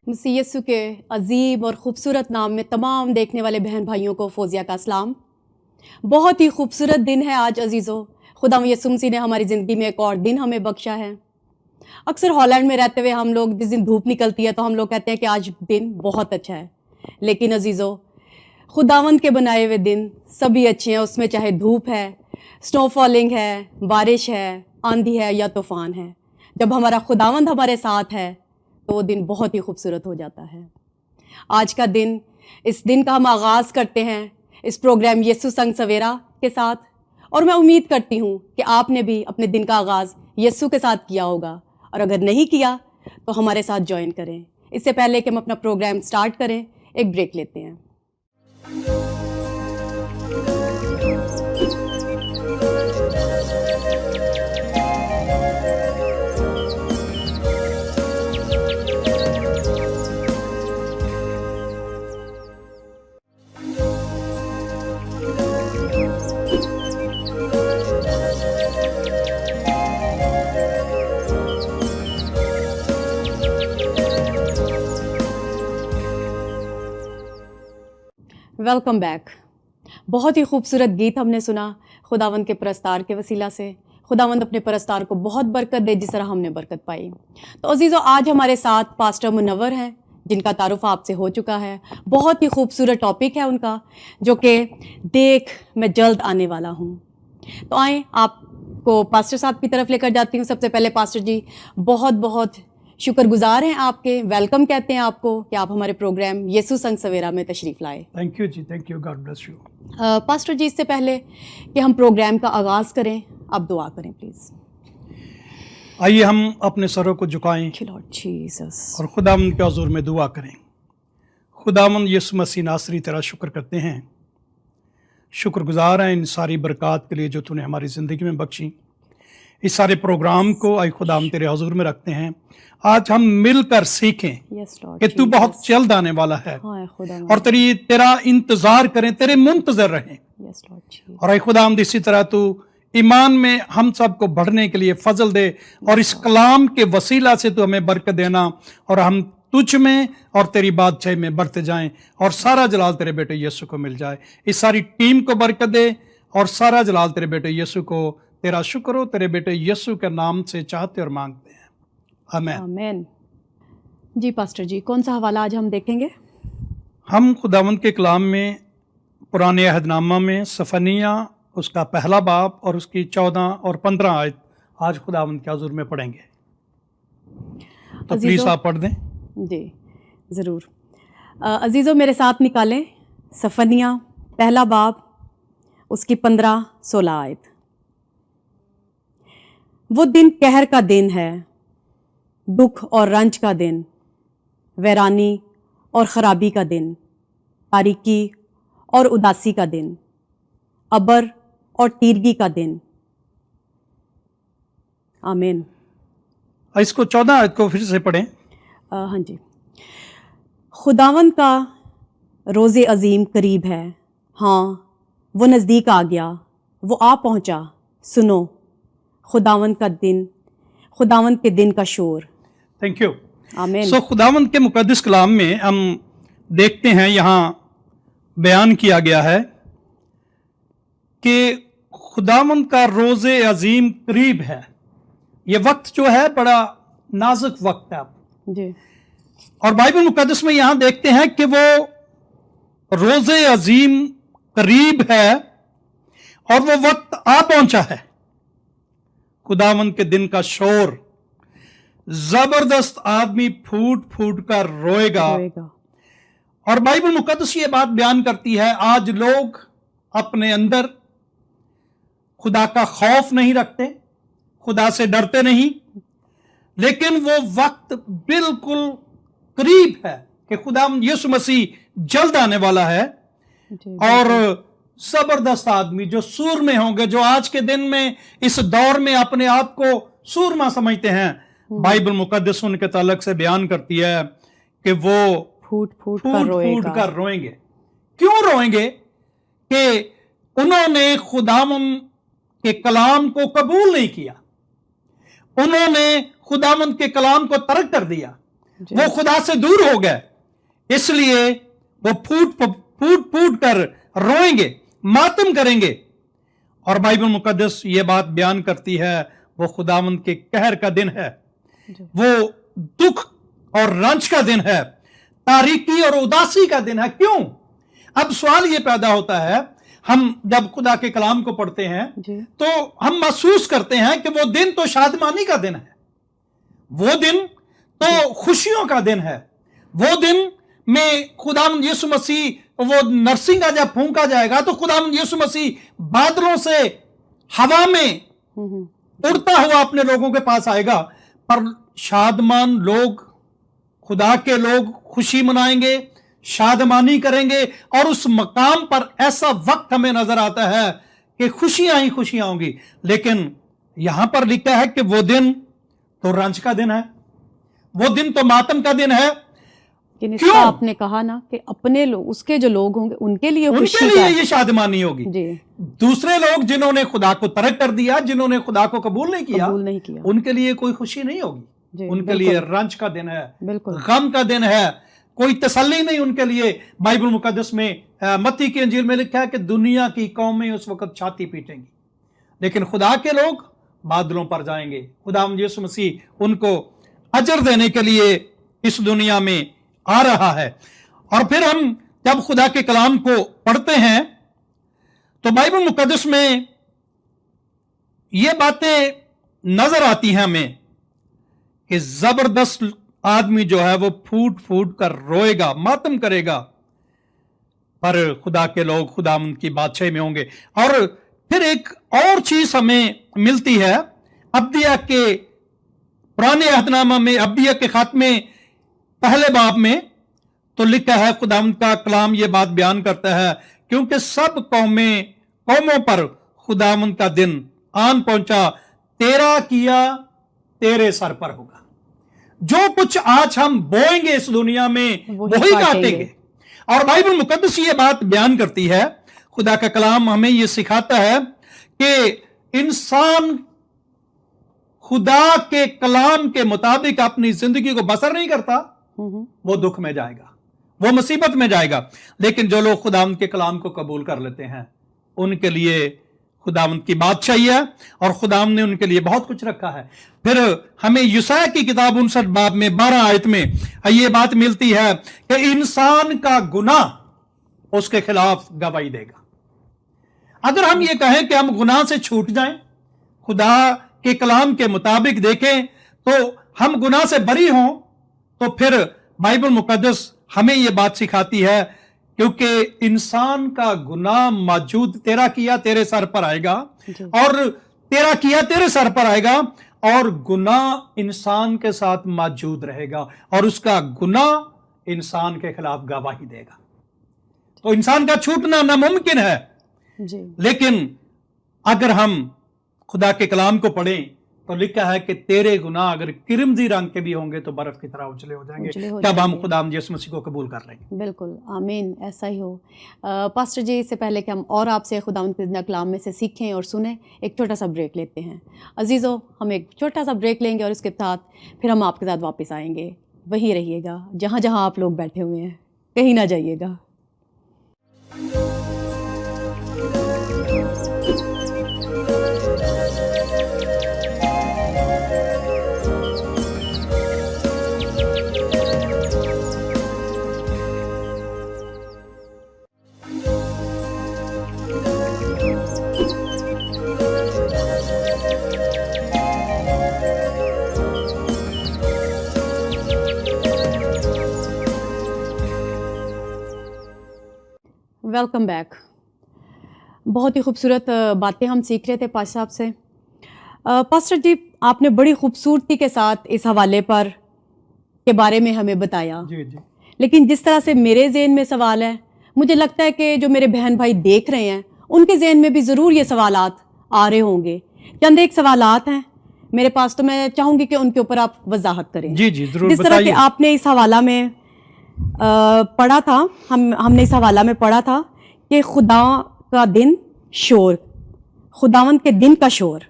मसीह यीशु के अजीब और ख़ूबसूरत नाम में तमाम देखने वाले बहन भाइयों को फ़ोज़िया का सलाम। बहुत ही खूबसूरत दिन है आज अजीज़ों। खुदा यीशु मसीह ने हमारी ज़िंदगी में एक और दिन हमें बख्शा है। अक्सर हॉलैंड में रहते हुए हम लोग जिस दिन धूप निकलती है तो हम लोग कहते हैं कि आज दिन बहुत अच्छा है, लेकिन अजीज़ों खुदावंद के बनाए हुए दिन सभी अच्छे हैं, उसमें चाहे धूप है, स्नो फॉलिंग है, बारिश है, आंधी है या तूफ़ान है। जब हमारा खुदावंद हमारे साथ है तो वो दिन बहुत ही खूबसूरत हो जाता है। आज का दिन, इस दिन का हम आगाज़ करते हैं इस प्रोग्राम यीशु संग सवेरा के साथ, और मैं उम्मीद करती हूँ कि आपने भी अपने दिन का आगाज़ यीशु के साथ किया होगा, और अगर नहीं किया तो हमारे साथ ज्वाइन करें। इससे पहले कि हम अपना प्रोग्राम स्टार्ट करें, एक ब्रेक लेते हैं। Welcome back. बहुत ही खूबसूरत गीत हमने सुना खुदावंद के परस्तार के वसीला से। खुदावंद अपने परस्तार को बहुत बरकत दे जिस तरह हमने बरकत पाई। तो अजीज़ों, आज हमारे साथ पास्टर मुनव्वर हैं जिनका तारुफ आपसे हो चुका है। बहुत ही खूबसूरत टॉपिक है उनका, जो कि देख मैं जल्द आने वाला हूँ। तो आएँ आपको पास्टर साहब की तरफ लेकर जाती हूँ। सबसे पहले पास्टर जी, बहुत बहुत शुक्रगुजार हैं आपके, वेलकम कहते हैं आपको कि आप हमारे प्रोग्राम यीशु संग सवेरा में तशरीफ़ लाए। थैंक यू जी, thank you, god bless you. Pastor ji, इससे पहले कि हम प्रोग्राम का आगाज़ करें, आप दुआ करें प्लीज़। आइए हम अपने सरों को झुकाएं लॉर्ड जीसस और खुदावंद के हुजूर में दुआ करें। खुदावंद यीशु मसीह नासरी तेरा शुक्र करते हैं, शुक्रगुजार हैं इन सारी बरक़ात के लिए जो तूने हमारी ज़िंदगी में बख्शी। इस सारे प्रोग्राम को आई खुदावंद तेरे हुजूर में रखते हैं। आज हम मिलकर सीखें कि तू बहुत जल्द आने वाला है और तेरा इंतजार करें, तेरे मुंतजर रहें। और आई खुदावंद इसी तरह तू ईमान में हम सबको बढ़ने के लिए फजल दे, और इस कलाम के वसीला से तू हमें बरकत देना, और हम तुझ में और तेरी बादशाही में बढ़ते जाएं, और सारा जलाल तेरे बेटे यीशु को मिल जाए। इस सारी टीम को बरकत दे और सारा जलाल तेरे बेटे यीशु को। तेरा शुक्र हो, तेरे बेटे यीशु के नाम से चाहते और मांगते हैं, आमीन। आमीन। जी पास्टर जी, कौन सा हवाला आज हम देखेंगे? हम खुदावंद के कलाम में पुराने अहदनामा में सफनिया उसका पहला बाब और उसकी 14 और 15 आयत आज खुदावंद के हुजूर में पढ़ेंगे। तो प्लीज़ आप पढ़ दें। जी ज़रूर। अजीज़ों, मेरे साथ निकालें सफनिया पहला बाब उसकी 15-16 आयत। वो दिन कहर का दिन है, दुख और रंज का दिन, वैरानी और ख़राबी का दिन, तारीकी और उदासी का दिन, अबर और तीरगी का दिन। आमीन। इसको 14 आयत को फिर से पढ़ें। हाँ जी। खुदावंद का रोज़े अजीम करीब है, हाँ वो नज़दीक आ गया, वो आ पहुँचा, सुनो खुदावंद का दिन, खुदावंद के दिन का शोर। Thank you. आमीन। खुदावंद के मुकद्दस कलाम में हम देखते हैं, यहाँ बयान किया गया है कि खुदावंद का रोज़े अजीम करीब है। ये वक्त जो है बड़ा नाजुक वक्त है जी। और बाइबल मुकद्दस में यहाँ देखते हैं कि वो रोज़े अजीम करीब है और वो वक्त आ पहुंचा है। खुदावंद के दिन का शोर, जबरदस्त आदमी फूट फूट कर रोएगा। और बाइबल मुकद्दस ये बात बयान करती है, आज लोग अपने अंदर खुदा का खौफ नहीं रखते, खुदा से डरते नहीं, लेकिन वो वक्त बिल्कुल करीब है कि खुदावंद यीशु मसीह जल्द आने वाला है। और जबरदस्त आदमी जो सूरमे होंगे, जो आज के दिन में इस दौर में अपने आप को सूरमा समझते हैं, बाइबल मुकद्दस उनके ताल्लुक से बयान करती है कि वो फूट फूट कर रोएंगे। क्यों रोएंगे? कि उन्होंने खुदावंद के कलाम को कबूल नहीं किया, उन्होंने खुदावंद के कलाम को तर्क कर दिया, वो खुदा से दूर हो गए, इसलिए वो फूट कर रोएंगे, मातम करेंगे। और बाइबल मुकद्दस ये बात बयान करती है वो खुदावंद के कहर का दिन है, वो दुख और रंज का दिन है, तारीकी और उदासी का दिन है। क्यों? अब सवाल ये पैदा होता है, हम जब खुदा के कलाम को पढ़ते हैं तो हम महसूस करते हैं कि वो दिन तो शादमानी का दिन है, वो दिन तो खुशियों का दिन है, वो दिन में खुदावंद यीशु मसीह वो नरसिंगा जब फूंका जाएगा तो खुदावंद यीशु मसीह बादलों से हवा में उड़ता हुआ अपने लोगों के पास आएगा। पर शादमान लोग, खुदा के लोग खुशी मनाएंगे, शादमानी करेंगे, और उस मकाम पर ऐसा वक्त हमें नजर आता है कि खुशियां ही खुशियां होंगी। लेकिन यहां पर लिखा है कि वो दिन तो रंज का दिन है, वो दिन तो मातम का दिन है। क्यों? आपने कहा ना कि अपने लोग, उसके जो लोग होंगे उनके लिए ये शादमानी होगी। दूसरे लोग जिन्होंने खुदा को तर्क कर दिया, जिन्होंने खुदा को कबूल नहीं किया, उनके लिए कोई खुशी नहीं होगी, उनके लिए रंज का दिन है, गम का दिन है, कोई तसल्ली नहीं उनके लिए। बाइबल मुकद्दस में मत्ती की इंजील में लिखा है कि दुनिया की कौमें उस वक्त छाती पीटेंगी, लेकिन खुदा के लोग बादलों पर जाएंगे। खुदावंद यीशु मसीह उनको अजर देने के लिए इस दुनिया में आ रहा है। और फिर हम जब खुदा के कलाम को पढ़ते हैं तो बाइबल मुकद्दस में ये बातें नजर आती हैं हमें कि जबरदस्त आदमी जो है वो फूट फूट कर रोएगा, मातम करेगा, पर खुदा के लोग खुदावंद की बादशाही में होंगे। और फिर एक और चीज हमें मिलती है, अब्दिया के पुराने अहदनामा में, अब्दिया के खात्मे पहले बाब में तो लिखा है, खुदावंद का कलाम ये बात बयान करता है, क्योंकि सब कौमों पर खुदावंद का दिन आन पहुंचा, तेरा किया तेरे सर पर होगा। जो कुछ आज हम बोएंगे इस दुनिया में वही काटेंगे। और बाइबल मुकद्दस ये बात बयान करती है, खुदा का कलाम हमें ये सिखाता है कि इंसान खुदा के कलाम के मुताबिक अपनी जिंदगी को बसर नहीं करता, वो दुख में जाएगा, वो मुसीबत में जाएगा। लेकिन जो लोग खुदावंद के कलाम को कबूल कर लेते हैं उनके लिए खुदावंद की बादशाही है, और खुदावंद ने उनके लिए बहुत कुछ रखा है। फिर हमें यशायाह की किताब 59 बाब में 12 आयत में ये बात मिलती है कि इंसान का गुनाह उसके खिलाफ गवाही देगा। अगर हम ये कहें कि हम गुनाह से छूट जाएं, खुदा के कलाम के मुताबिक देखें तो हम गुनाह से बरी हों, तो फिर बाइबल मुकद्दस हमें यह बात सिखाती है, क्योंकि इंसान का गुनाह मौजूद, तेरा किया तेरे सर पर आएगा, और तेरा किया तेरे सर पर आएगा, और गुनाह इंसान के साथ मौजूद रहेगा, और उसका गुनाह इंसान के खिलाफ गवाही देगा। तो इंसान का छूटना नामुमकिन है जी। लेकिन अगर हम खुदा के कलाम को पढ़ें तो लिखा है कि तेरे गुनाह अगर किरमजी रंग के भी होंगे तो बर्फ की तरह उजले हो जाएंगे, तब हम खुदा यीशु मसीह को कबूल कर लेंगे। बिल्कुल, आमीन, ऐसा ही हो। पास्टर जी, इससे पहले कि हम और आपसे खुदावंद के जिंदा कलाम में से सीखें और सुने, एक छोटा सा ब्रेक लेते हैं। अजीज़ों, हम एक छोटा सा ब्रेक लेंगे और उसके साथ फिर हम आपके साथ वापस आएंगे। वहीं रहिएगा जहाँ जहाँ आप लोग बैठे हुए हैं, कहीं ना जाइएगा। Welcome back. बहुत ही खूबसूरत बातें हम सीख रहे थे पास्टर साहब से। पास्टर जी, आपने बड़ी खूबसूरती के साथ इस हवाले पर के बारे में हमें बताया जी जी। लेकिन जिस तरह से मेरे ज़हन में सवाल है, मुझे लगता है कि जो मेरे बहन भाई देख रहे हैं उनके ज़हन में भी ज़रूर ये सवालात आ रहे होंगे। चंद एक सवालात हैं मेरे पास, तो मैं चाहूँगी कि उनके ऊपर आप वजाहत करें। जी जी, ज़रूर। जिस तरह के आपने इस हवाला में पढ़ा था, हमने इस हवाला में पढ़ा था कि खुदा का दिन शोर, खुदावंद के दिन का शोर।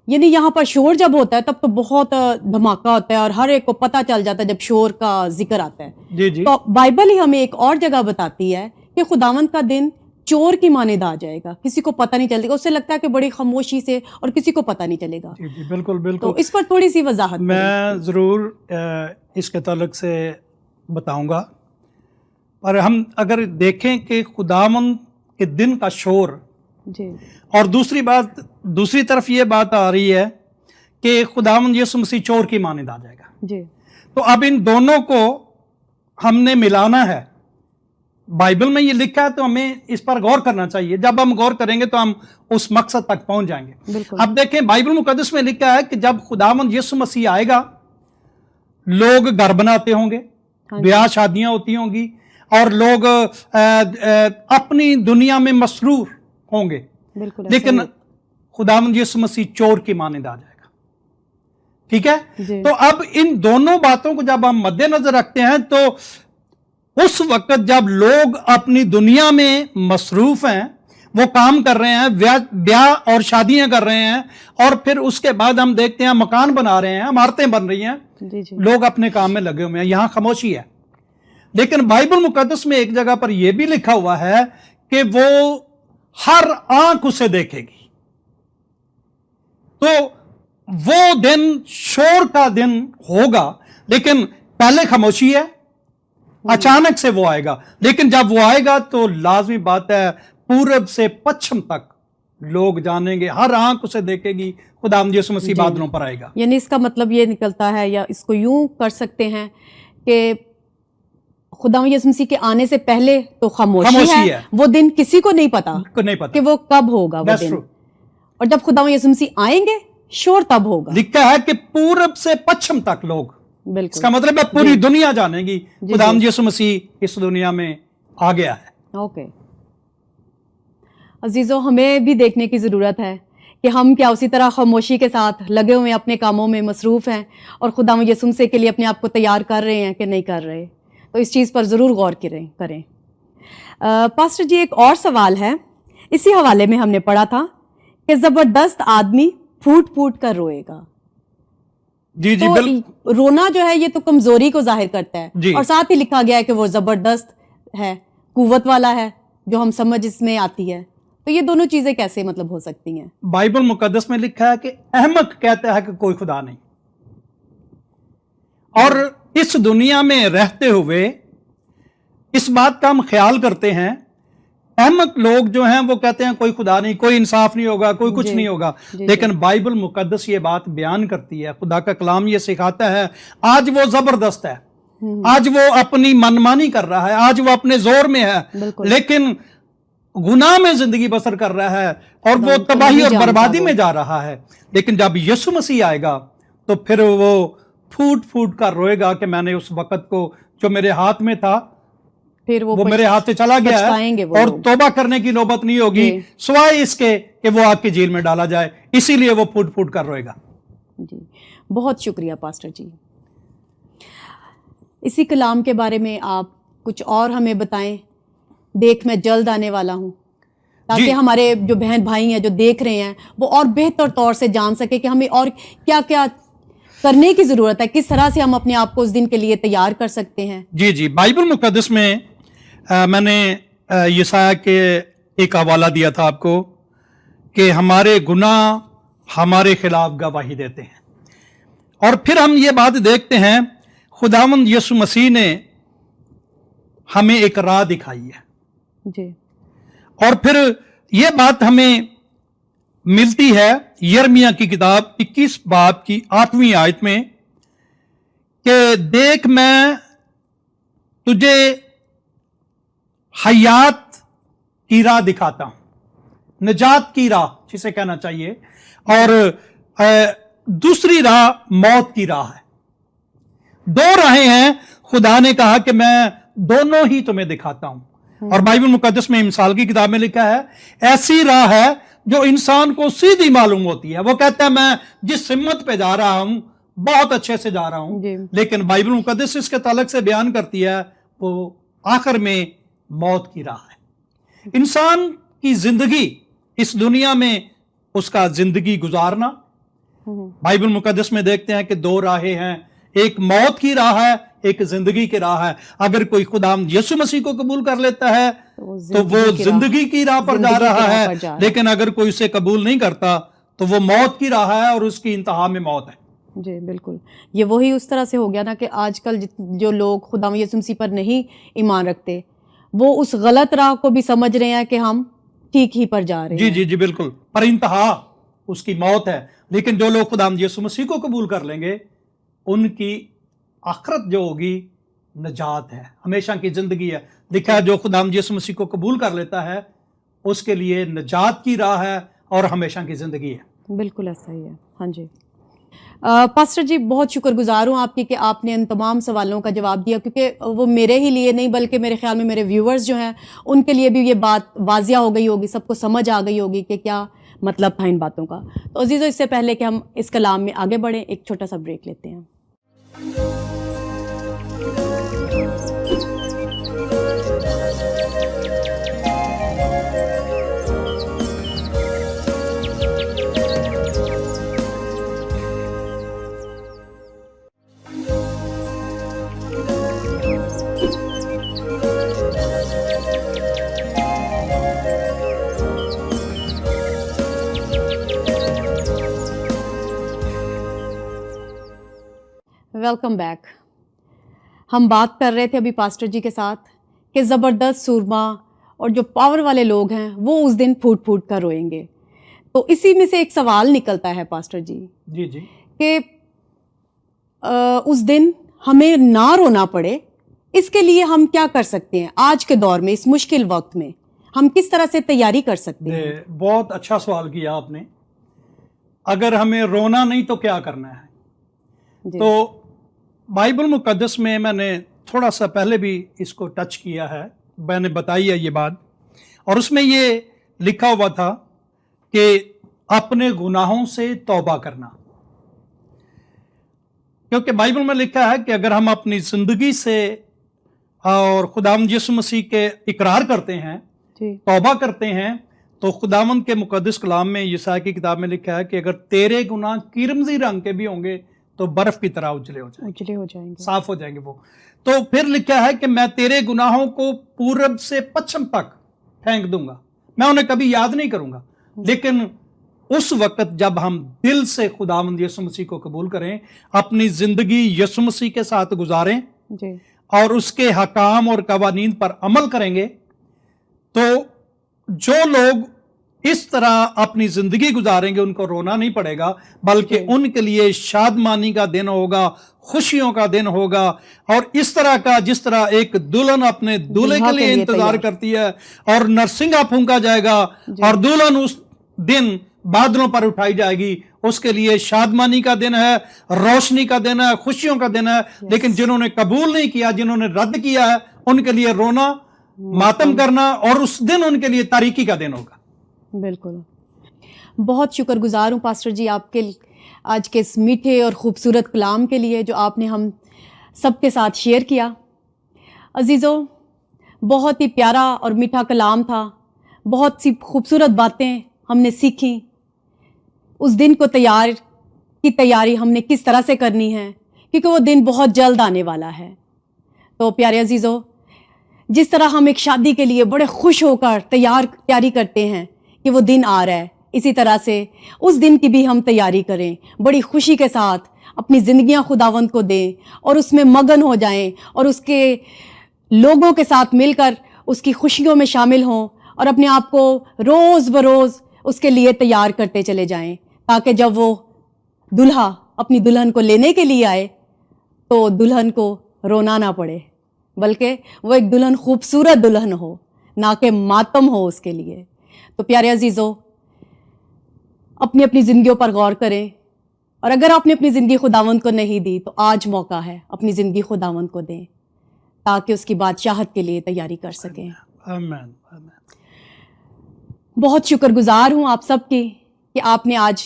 یعنی یہاں پر شور جب ہوتا ہے تب تو بہت دھماکہ ہوتا ہے اور ہر ایک کو پتہ چل جاتا ہے جب شور کا ذکر آتا ہے. جی جی تو بائبل ہی ہمیں ایک اور جگہ بتاتی ہے کہ خداوند کا دن چور کی مانند آ جائے گا, کسی کو پتہ نہیں چلے گا, اسے لگتا ہے کہ بڑی خاموشی سے اور کسی کو پتہ نہیں چلے گا. جی جی بالکل تو بالکل. اس پر تھوڑی سی وضاحت کریں. میں ضرور اس کے تعلق سے بتاؤں گا, پر ہم اگر دیکھیں کہ خداوند کے دن کا شور, جی اور دوسری طرف یہ بات آ رہی ہے کہ خداوند یسوع مسیح چور کی مانند آ جائے گا, جی تو اب ان دونوں کو ہم نے ملانا ہے. بائبل میں یہ لکھا ہے تو ہمیں اس پر غور کرنا چاہیے. جب ہم غور کریں گے تو ہم اس مقصد تک پہنچ جائیں گے. بالکل. اب دیکھیں بائبل مقدس میں لکھا ہے کہ جب خداوند یسوع مسیح آئے گا, لوگ گھر بناتے ہوں گے, بیاہ شادیاں ہوتی ہوں گی, اور لوگ اپنی دنیا میں مسرور ہوں گے, بالکل. لیکن خداوند یسوع مسیح چور کی مانند آ جائے گا. ٹھیک ہے, جی. تو اب ان دونوں باتوں کو جب ہم مد نظر رکھتے ہیں تو اس وقت جب لوگ اپنی دنیا میں مصروف ہیں, وہ کام کر رہے ہیں, بیاہ اور شادیاں کر رہے ہیں, اور پھر اس کے بعد ہم دیکھتے ہیں مکان بنا رہے ہیں, عمارتیں بن رہی ہیں, جی جی لوگ اپنے کام میں لگے ہوئے ہیں, یہاں خاموشی ہے. لیکن بائبل مقدس میں ایک جگہ پر یہ بھی لکھا ہوا ہے کہ وہ ہر آنکھ اسے دیکھے گی. تو وہ دن شور کا دن ہوگا, لیکن پہلے خاموشی ہے, اچانک سے وہ آئے گا. لیکن جب وہ آئے گا تو لازمی بات ہے پورب سے پچھم تک لوگ جانیں گے, ہر آنکھ اسے دیکھے گی. خداوند یسوع مسیح بادلوں پر آئے گا. یعنی اس کا مطلب یہ نکلتا ہے, یا اس کو یوں کر سکتے ہیں کہ خداوند یسوع مسیح کے آنے سے پہلے تو خاموشی ہے, وہ دن کسی کو نہیں پتا نہیں پتا کہ وہ کب ہوگا وہ دن, اور جب خداوند یسوع مسیح آئیں گے شور تب ہوگا. لکھا ہے کہ پورب سے پچھم تک لوگ, اس بالکل. کا مطلب ہے پوری دنیا جانے گی جی. خداوند یسوع مسیح اس دنیا میں آ گیا ہے. اوکے عزیزو, ہمیں بھی دیکھنے کی ضرورت ہے کہ ہم کیا اسی طرح خاموشی کے ساتھ لگے ہوئے اپنے کاموں میں مصروف ہیں اور خداوند یسوع مسیح کے لیے اپنے آپ کو تیار کر رہے ہیں کہ نہیں کر رہے. تو اس چیز پر ضرور غور کریں. پاسٹر جی, ایک اور سوال ہے, اسی حوالے میں ہم نے پڑھا تھا کہ زبردست آدمی پھوٹ پھوٹ کر روئے گا. جی جی تو رونا جو ہے یہ تو کمزوری کو ظاہر کرتا ہے, جی. اور ساتھ ہی لکھا گیا ہے کہ وہ زبردست ہے, قوت والا ہے, جو ہم سمجھ اس میں آتی ہے. تو یہ دونوں چیزیں کیسے مطلب ہو سکتی ہیں؟ بائبل مقدس میں لکھا ہے کہ احمق کہتا ہے کہ کوئی خدا نہیں, اور اس دنیا میں رہتے ہوئے اس بات کا ہم خیال کرتے ہیں. احمق لوگ جو ہیں وہ کہتے ہیں کوئی خدا نہیں, کوئی انصاف نہیں ہوگا, کوئی کچھ نہیں ہوگا. لیکن بائبل مقدس یہ بات بیان کرتی ہے, خدا کا کلام یہ سکھاتا ہے, آج وہ زبردست ہے, آج وہ اپنی منمانی کر رہا ہے, آج وہ اپنے زور میں ہے, لیکن گناہ میں زندگی بسر کر رہا ہے, اور وہ تباہی اور بربادی میں جا رہا ہے. لیکن جب یسوع مسیح آئے گا تو پھر وہ پھوٹ پھوٹ کر روئے گا کہ میں نے اس وقت کو جو میرے ہاتھ میں تھا پھر وہ میرے ہاتھ سے چلا گیا ہے, اور توبہ کرنے کی نوبت نہیں ہوگی سوائے اس کے کہ وہ آگ کی جھیل میں ڈالا جائے. اسی لیے وہ پھوٹ پھوٹ کر روئے گا. جی, بہت شکریہ پاسٹر جی. اسی کلام کے بارے میں آپ کچھ اور ہمیں بتائیں. دیکھ میں جلد آنے والا ہوں, تاکہ ہمارے جو بہن بھائی ہیں جو دیکھ رہے ہیں وہ اور بہتر طور سے جان سکے کہ ہمیں اور کیا کیا کرنے کی ضرورت ہے, کس طرح سے ہم اپنے آپ کو اس دن کے لیے تیار کر سکتے ہیں. جی جی, بائبل مقدس میں میں نے یسایہ کے ایک حوالہ دیا تھا آپ کو کہ ہمارے گناہ ہمارے خلاف گواہی دیتے ہیں, اور پھر ہم یہ بات دیکھتے ہیں خداوند یسوع مسیح نے ہمیں ایک راہ دکھائی ہے. جی, اور پھر یہ بات ہمیں ملتی ہے یرمیہ کی کتاب 21 باب کی 8ویں آیت میں کہ دیکھ میں تجھے حیات کی راہ دکھاتا ہوں, نجات کی راہ جسے کہنا چاہیے, اور دوسری راہ موت کی راہ ہے. دو راہیں ہیں, خدا نے کہا کہ میں دونوں ہی تمہیں دکھاتا ہوں. اور بائبل مقدس میں مثال کی کتاب میں لکھا ہے ایسی راہ ہے جو انسان کو سیدھی معلوم ہوتی ہے. وہ کہتا ہے میں جس سمت پہ جا رہا ہوں بہت اچھے سے جا رہا ہوں, لیکن بائبل مقدس اس کے تعلق سے بیان کرتی ہے وہ آخر میں موت کی راہ ہے. انسان کی زندگی اس دنیا میں اس کا زندگی گزارنا, बाइबल मुकद्दस में देखते हैं कि दो राहें हैं, एक मौत की राह है, एक जिंदगी की राह है। अगर कोई खुदा यीशु मसीह को कबूल कर लेता है तो वो जिंदगी की राह पर जा रहा है, लेकिन अगर कोई उसे कबूल नहीं करता तो वो मौत की राह है और उसकी इंतहा में मौत है। जी बिल्कुल, ये वही उस तरह से हो गया ना कि आजकल जो लोग खुदा यीशु मसीह पर नहीं ईमान रखते, वो उस गलत राह को भी समझ रहे हैं कि हम ठीक ही पर जा रहे जी हैं। जी जी बिल्कुल, पर इंतहा उसकी मौत है। लेकिन जो लोग खुदा यीशु मसीह को कबूल कर लेंगे उनकी आखिरत जो होगी नजात है, हमेशा की जिंदगी है। लिखा है जो खुदा यीशु मसीह को कबूल कर लेता है उसके लिए नजात की राह है और हमेशा की जिंदगी है। बिल्कुल ऐसा ही है। हाँ जी पास्टर जी, बहुत शुक्रगुजार हूँ आपकी कि आपने इन तमाम सवालों का जवाब दिया, क्योंकि वो मेरे ही लिए नहीं बल्कि मेरे ख्याल में मेरे व्यूअर्स जो हैं उनके लिए भी ये बात वाजिया हो गई होगी, सबको समझ आ गई होगी कि क्या मतलब था इन बातों का। तो अजीज़ों, इससे पहले कि हम इस कलाम में आगे बढ़ें, एक छोटा सा ब्रेक लेते हैं। Welcome back. हम बात कर रहे थे अभी पास्टर जी के साथ कि ज़बरदस्त सूरमा और जो पावर वाले लोग हैं वो उस दिन फूट फूट कर रोएंगे। तो इसी में से एक सवाल निकलता है पास्टर जी जी जी कि उस दिन हमें ना रोना पड़े, इसके लिए हम क्या कर सकते हैं आज के दौर में, इस मुश्किल वक्त में हम किस तरह से तैयारी कर सकते हैं? बहुत अच्छा सवाल किया आपने। अगर हमें रोना नहीं तो क्या करना है? तो बाइबल मुकद्दस में मैंने थोड़ा सा पहले भी इसको टच किया है, मैंने बताई है ये बात, और उसमें ये लिखा हुआ था कि अपने गुनाहों से तौबा करना। क्योंकि बाइबल में लिखा है कि अगर हम अपनी जिंदगी से और खुदावंद यीशु मसीह के इकरार करते हैं, तौबा करते हैं, तो खुदावंद के मुकद्दस कलाम में यशायाह की किताब में लिखा है कि अगर तेरे गुनाह किरमजी रंग के भी होंगे तो बर्फ की तरह उजले हो जाएंगे, साफ हो जाएंगे वो। तो फिर लिखा है कि मैं तेरे गुनाहों को पूरब से पश्चिम तक फेंक दूंगा, मैं उन्हें कभी याद नहीं करूंगा। लेकिन उस वक्त जब हम दिल से खुदावंद यीशु मसीह को कबूल करें, अपनी जिंदगी यीशु मसीह के साथ गुजारें जी, और उसके हकाम और कवानीन पर अमल करेंगे, तो जो लोग इस तरह अपनी जिंदगी गुजारेंगे उनको रोना नहीं पड़ेगा, बल्कि उनके लिए शादमानी का दिन होगा, खुशियों का दिन होगा। और इस तरह का जिस तरह एक दुल्हन अपने दूल्हे के लिए इंतजार करती है और नरसिंगा फूंका जाएगा और दुल्हन उस दिन बादलों पर उठाई जाएगी, उसके लिए शादमानी का दिन है, रोशनी का दिन है, खुशियों का दिन है। लेकिन जिन्होंने कबूल नहीं किया, जिन्होंने रद्द किया है, उनके लिए रोना, मातम करना, और उस दिन उनके लिए तारीकी का दिन होगा। बिल्कुल, बहुत शुक्रगुजार हूँ पास्टर जी आपके आज के इस मीठे और ख़ूबसूरत कलाम के लिए जो आपने हम सबके साथ शेयर किया। अजीज़ों, बहुत ही प्यारा और मीठा कलाम था, बहुत सी खूबसूरत बातें हमने सीखी। उस दिन को तैयारी हमने किस तरह से करनी है, क्योंकि वो दिन बहुत जल्द आने वाला है। तो प्यारे अजीज़ों, जिस तरह हम एक शादी के लिए बड़े खुश होकर तैयारी करते हैं कि वो दिन आ रहा है, इसी तरह से उस दिन की भी हम तैयारी करें, बड़ी खुशी के साथ अपनी ज़िंदगियां खुदावंद को दें और उसमें मगन हो जाएं और उसके लोगों के साथ मिलकर उसकी खुशियों में शामिल हों और अपने आप को रोज़ बरोज़ उसके लिए तैयार करते चले जाएं, ताकि जब वो दुल्हा अपनी दुल्हन को लेने के लिए आए तो दुल्हन को रोना ना पड़े, बल्कि वो एक दुल्हन खूबसूरत दुल्हन हो, ना कि मातम हो उसके लिए। तो प्यारे अजीज़ों, अपनी अपनी ज़िंदगियों पर गौर करें, और अगर आपने अपनी ज़िंदगी खुदावंद को नहीं दी तो आज मौका है अपनी ज़िंदगी खुदावंद को दें, ताकि उसकी बादशाहत के लिए तैयारी कर सकें। आमीन। बहुत शुक्रगुजार हूँ आप सब की कि आपने आज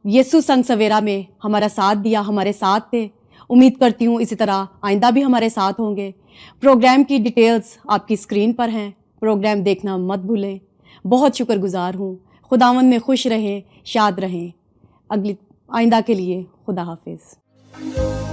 यीशु संग सवेरा में हमारा साथ दिया, हमारे साथ थे। उम्मीद करती हूँ इसी तरह आइंदा भी हमारे साथ होंगे। प्रोग्राम की डिटेल्स आपकी स्क्रीन पर हैं, प्रोग्राम देखना मत भूलें। बहुत शुक्रगुजार हूँ। खुदावंद में खुश रहें, शाद रहें। अगली آئندہ کے لیے خدا حافظ.